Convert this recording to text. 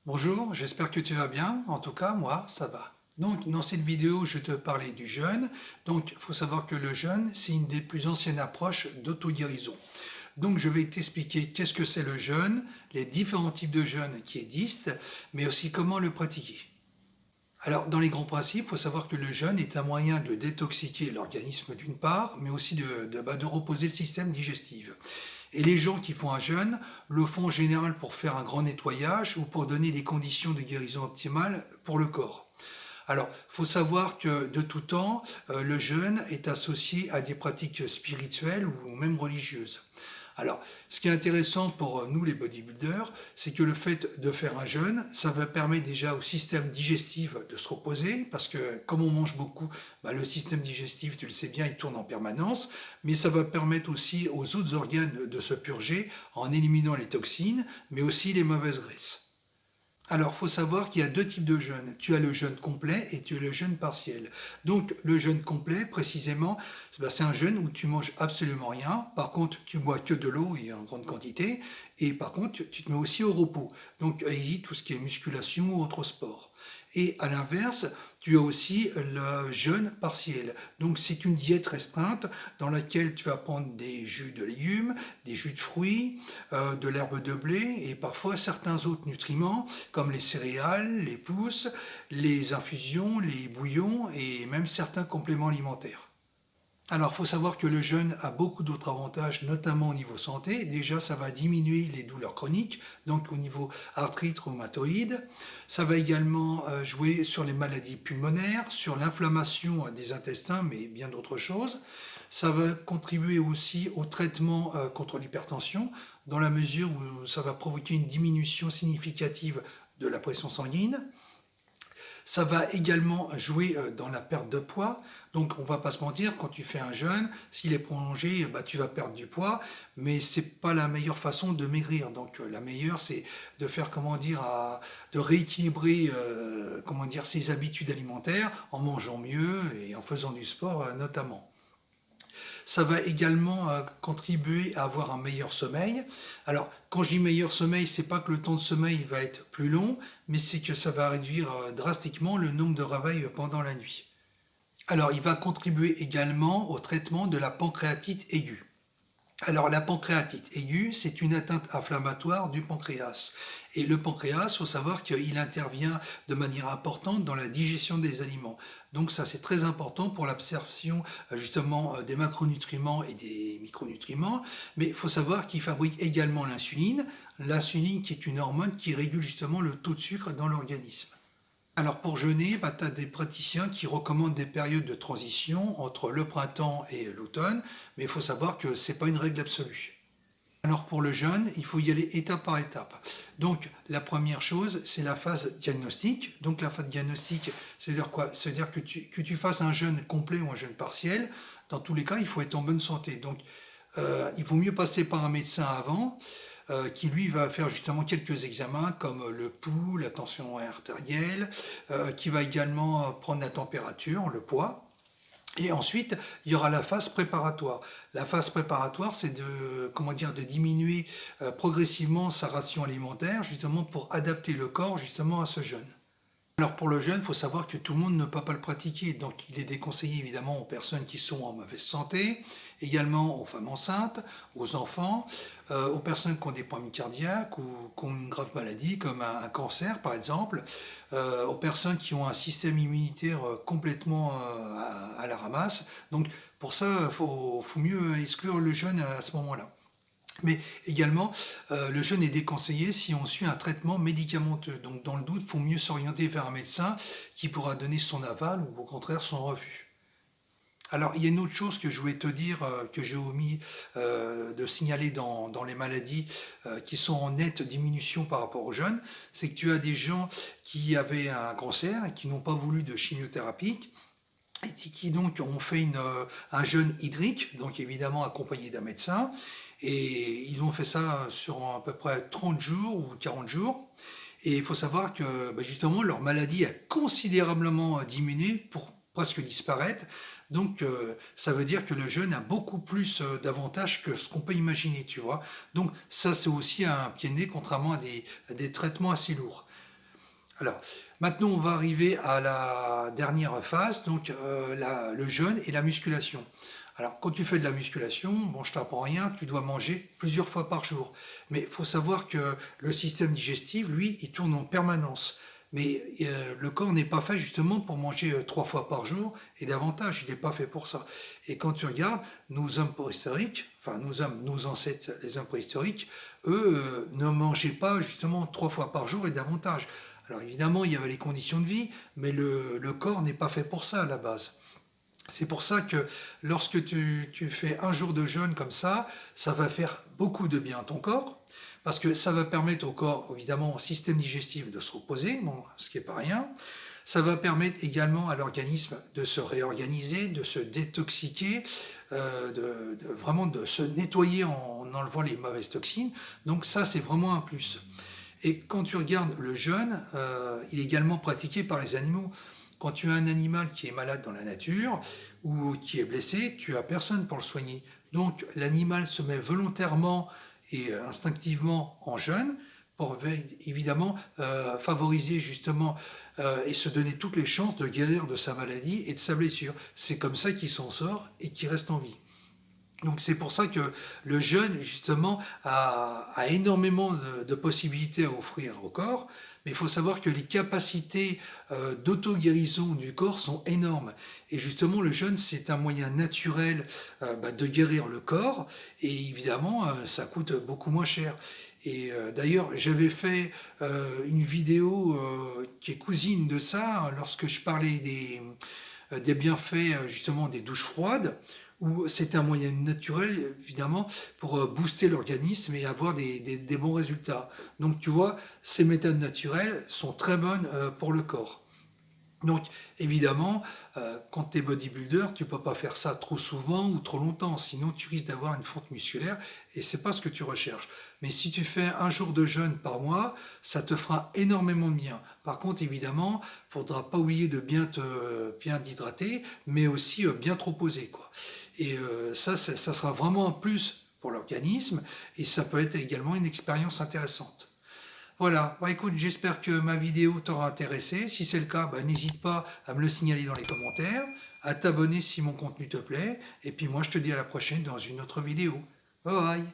Bonjour, j'espère que tu vas bien. En tout cas, moi, ça va. Donc, dans cette vidéo, je te parlais du jeûne. Donc, il faut savoir que le jeûne, c'est une des plus anciennes approches d'auto-guérison. Donc, je vais t'expliquer qu'est-ce que c'est le jeûne, les différents types de jeûne qui existent, mais aussi comment le pratiquer. Alors, dans les grands principes, il faut savoir que le jeûne est un moyen de détoxiquer l'organisme d'une part, mais aussi de reposer le système digestif. Et les gens qui font un jeûne le font en général pour faire un grand nettoyage ou pour donner des conditions de guérison optimales pour le corps. Alors, il faut savoir que de tout temps, le jeûne est associé à des pratiques spirituelles ou même religieuses. Alors, ce qui est intéressant pour nous les bodybuilders, c'est que le fait de faire un jeûne, ça va permettre déjà au système digestif de se reposer, parce que comme on mange beaucoup, le système digestif, tu le sais bien, il tourne en permanence, mais ça va permettre aussi aux autres organes de se purger en éliminant les toxines, mais aussi les mauvaises graisses. Alors, il faut savoir qu'il y a deux types de jeûne. Tu as le jeûne complet et tu as le jeûne partiel. Donc, le jeûne complet, précisément, c'est un jeûne où tu manges absolument rien. Par contre, tu bois que de l'eau et en grande quantité. Et par contre, tu te mets aussi au repos. Donc, évite tout ce qui est musculation ou autre sport. Et à l'inverse, tu as aussi le jeûne partiel. Donc c'est une diète restreinte dans laquelle tu vas prendre des jus de légumes, des jus de fruits, de l'herbe de blé et parfois certains autres nutriments comme les céréales, les pousses, les infusions, les bouillons et même certains compléments alimentaires. Alors, il faut savoir que le jeûne a beaucoup d'autres avantages, notamment au niveau santé. Déjà, ça va diminuer les douleurs chroniques, donc au niveau arthrite rhumatoïde. Ça va également jouer sur les maladies pulmonaires, sur l'inflammation des intestins, mais bien d'autres choses. Ça va contribuer aussi au traitement contre l'hypertension, dans la mesure où ça va provoquer une diminution significative de la pression sanguine. Ça va également jouer dans la perte de poids. Donc on ne va pas se mentir, quand tu fais un jeûne, s'il est prolongé, tu vas perdre du poids, mais ce n'est pas la meilleure façon de maigrir. Donc la meilleure, c'est de faire, de rééquilibrer ses habitudes alimentaires en mangeant mieux et en faisant du sport notamment. Ça va également contribuer à avoir un meilleur sommeil. Alors, quand je dis meilleur sommeil, c'est pas que le temps de sommeil va être plus long, mais c'est que ça va réduire drastiquement le nombre de réveils pendant la nuit. Alors, il va contribuer également au traitement de la pancréatite aiguë. Alors, la pancréatite aiguë, c'est une atteinte inflammatoire du pancréas. Et le pancréas, il faut savoir qu'il intervient de manière importante dans la digestion des aliments. Donc ça, c'est très important pour l'absorption justement des macronutriments et des micronutriments. Mais il faut savoir qu'il fabrique également l'insuline. L'insuline qui est une hormone qui régule justement le taux de sucre dans l'organisme. Alors pour jeûner, tu as des praticiens qui recommandent des périodes de transition entre le printemps et l'automne, mais il faut savoir que ce n'est pas une règle absolue. Alors pour le jeûne, il faut y aller étape par étape. Donc la première chose, c'est la phase diagnostique. Donc la phase diagnostique, c'est-à-dire quoi? C'est-à-dire que tu fasses un jeûne complet ou un jeûne partiel. Dans tous les cas, il faut être en bonne santé. Donc il vaut mieux passer par un médecin avant, qui lui va faire justement quelques examens comme le pouls, la tension artérielle, qui va également prendre la température, le poids. Et ensuite, il y aura la phase préparatoire. La phase préparatoire, c'est de diminuer progressivement sa ration alimentaire, justement pour adapter le corps justement à ce jeûne. Alors pour le jeûne, il faut savoir que tout le monde ne peut pas le pratiquer, donc il est déconseillé évidemment aux personnes qui sont en mauvaise santé, également aux femmes enceintes, aux enfants, aux personnes qui ont des problèmes cardiaques ou qui ont une grave maladie comme un cancer par exemple, aux personnes qui ont un système immunitaire complètement à la ramasse. Donc pour ça, il faut mieux exclure le jeûne à ce moment-là. Mais également, le jeûne est déconseillé si on suit un traitement médicamenteux. Donc dans le doute, il faut mieux s'orienter vers un médecin qui pourra donner son aval ou au contraire son refus. Alors il y a une autre chose que je voulais te dire, que j'ai omis de signaler dans les maladies qui sont en nette diminution par rapport au jeûne, c'est que tu as des gens qui avaient un cancer et qui n'ont pas voulu de chimiothérapie, et qui donc ont fait un jeûne hydrique, donc évidemment accompagné d'un médecin, et ils ont fait ça sur à peu près 30 jours ou 40 jours. Et il faut savoir que justement leur maladie a considérablement diminué pour presque disparaître. Donc ça veut dire que le jeûne a beaucoup plus d'avantages que ce qu'on peut imaginer, tu vois. Donc ça c'est aussi un pied de nez contrairement à des traitements assez lourds. Alors, maintenant, on va arriver à la dernière phase, donc le jeûne et la musculation. Alors, quand tu fais de la musculation, bon, je t'apprends rien, tu dois manger plusieurs fois par jour. Mais il faut savoir que le système digestif, lui, il tourne en permanence. Mais le corps n'est pas fait justement pour manger 3 fois par jour et davantage, il n'est pas fait pour ça. Et quand tu regardes, nos hommes préhistoriques, enfin nos ancêtres, les hommes préhistoriques, eux, ne mangeaient pas justement 3 fois par jour et davantage. Alors évidemment, il y avait les conditions de vie, mais le corps n'est pas fait pour ça à la base. C'est pour ça que lorsque tu fais un jour de jeûne comme ça va faire beaucoup de bien à ton corps, parce que ça va permettre au corps, évidemment, au système digestif de se reposer, bon, ce qui n'est pas rien. Ça va permettre également à l'organisme de se réorganiser, de se détoxiquer, vraiment de se nettoyer en enlevant les mauvaises toxines. Donc ça, c'est vraiment un plus. Et quand tu regardes le jeûne, il est également pratiqué par les animaux. Quand tu as un animal qui est malade dans la nature ou qui est blessé, tu as personne pour le soigner. Donc l'animal se met volontairement et instinctivement en jeûne pour évidemment favoriser justement et se donner toutes les chances de guérir de sa maladie et de sa blessure. C'est comme ça qu'il s'en sort et qu'il reste en vie. Donc c'est pour ça que le jeûne, justement, a énormément de possibilités à offrir au corps, mais il faut savoir que les capacités d'auto-guérison du corps sont énormes. Et justement, le jeûne, c'est un moyen naturel de guérir le corps, et évidemment, ça coûte beaucoup moins cher. Et d'ailleurs, j'avais fait une vidéo qui est cousine de ça, lorsque je parlais des bienfaits justement des douches froides, où c'est un moyen naturel, évidemment, pour booster l'organisme et avoir des bons résultats. Donc tu vois, ces méthodes naturelles sont très bonnes pour le corps. Donc évidemment, quand tu es bodybuilder, tu ne peux pas faire ça trop souvent ou trop longtemps, sinon tu risques d'avoir une fonte musculaire et c'est pas ce que tu recherches. Mais si tu fais un jour de jeûne par mois, ça te fera énormément de bien. Par contre, évidemment, il ne faudra pas oublier de bien t'hydrater, mais aussi bien te reposer, quoi. Et ça sera vraiment un plus pour l'organisme et ça peut être également une expérience intéressante. Voilà, bah écoute, j'espère que ma vidéo t'aura intéressé. Si c'est le cas, bah, n'hésite pas à me le signaler dans les commentaires, à t'abonner si mon contenu te plaît. Et puis moi, je te dis à la prochaine dans une autre vidéo. Bye bye.